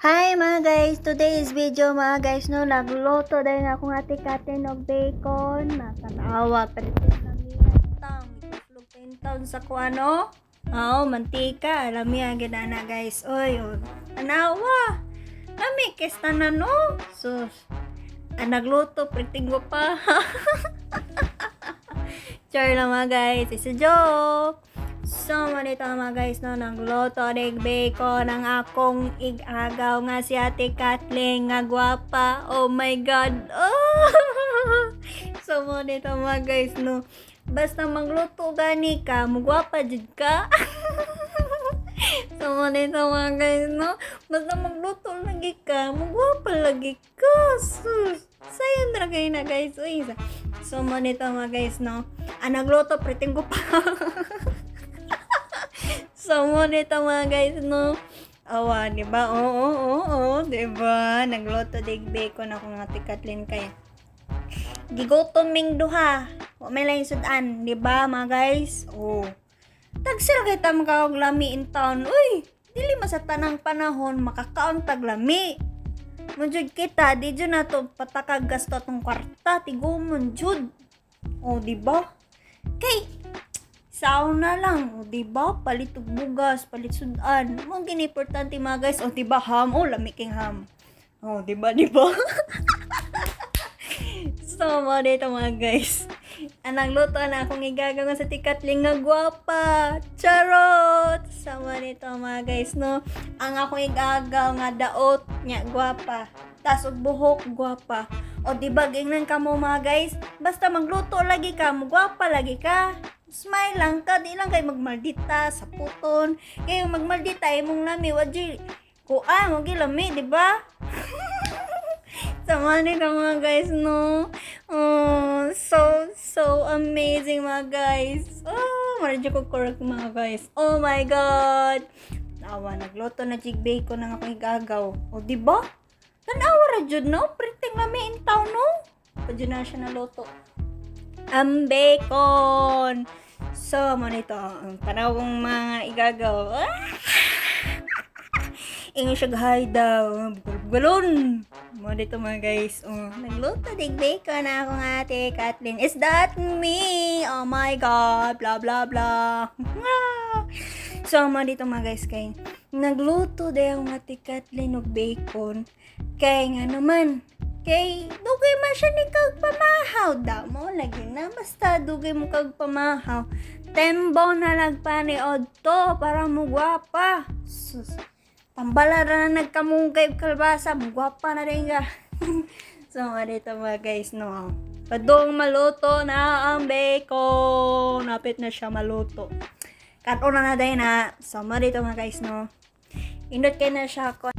Hi mga guys, today's video mga guys no, nagluto dahil akong ate-kate ng bacon, nakatawa pero namin tang ituslog taon sa kuano. Mantika, alam niya ginana guys. Oy, anawa. Lami kesta na no. Sus. Nagluto priting ko pa. Char lang mga guys, it's a joke. So, manito mga guys, no, nagluto ng bacon ang akong igagaw nga si Ate Kathleen nga gwapa. Oh my God! Oh! So, manito mga guys, no, basta magluto gani ka, mugwapa jud ka. So, manito mga guys, no, basta magluto lagi ka, mugwapa lagi ka. Sus! Sayang na kayo na guys. Uy, so, manito mga guys, no, nagluto, priting ko pa. So, nito mga guys, no? Awa, diba? Oo, diba? Nagluto dig bacon ako nga Ate Kathleen kaya. Gigotom ming duha. Wa may lain sudan, diba mga guys? Oo. Tagsira kay ta makakog lami in town. Uy, dili man sa tanang panahon makakaon tag lami. Munjud kita, di jud na to patakag gasto tong kwarta, tigumon jud. Oh, diba? Kay sauna lang, o diba? Palit og bugas, palit sudan. Mo gini importante mga guys. O diba ham? O lami king ham. O diba? So mo dito mga guys. Anang luto na akong igagawa sa tikatling nga gwapa. Charot! Sama nito mga guys, no? Ang akong igagaw nga daot nya gwapa. Tas og buhok gwapa. O diba gingnan ka mo mga guys? Basta magluto lagi ka, gwapa lagi ka. Smile lang ka, di lang kayo magmaldita sa puton. Kayo magmaldita, imong lami, wadji. Kuan, wagi lami, di ba? Sama nito mga guys, no? Oh, so amazing mga guys. Oh, maradyo ko correct mga guys. Oh my God. Tawa, nagluto na jig bacon ng akong igagaw. O, di ba? Tanawa radyo, no? Pretty lami in town, no? Padyo na siya naluto. Ang bacon. So, mo nito, ang panawang mga igagaw. Ingon siya gahay daw. Galon. Mo nito mga guys. Nagluto dig bacon na akong Ate Kathleen. Is that me? Oh my God. Blah, blah, blah. So, mo dito mga guys kay nagluto daw ang Ate Kathleen og bacon. Kay nga naman, kay dugay man siya ni kag pamahaw da mo lagi na basta dugay mo kag pamahaw tembo na lagpani odto para mo gwapa. Sus, pambala na nagkamungkay kalbasa mo gwapa na rin ka. So dito mga guys, no, padong maluto na ang bacon, napit na siya maluto, kato na na day na. So dito mga guys, no, indot kay na siya ko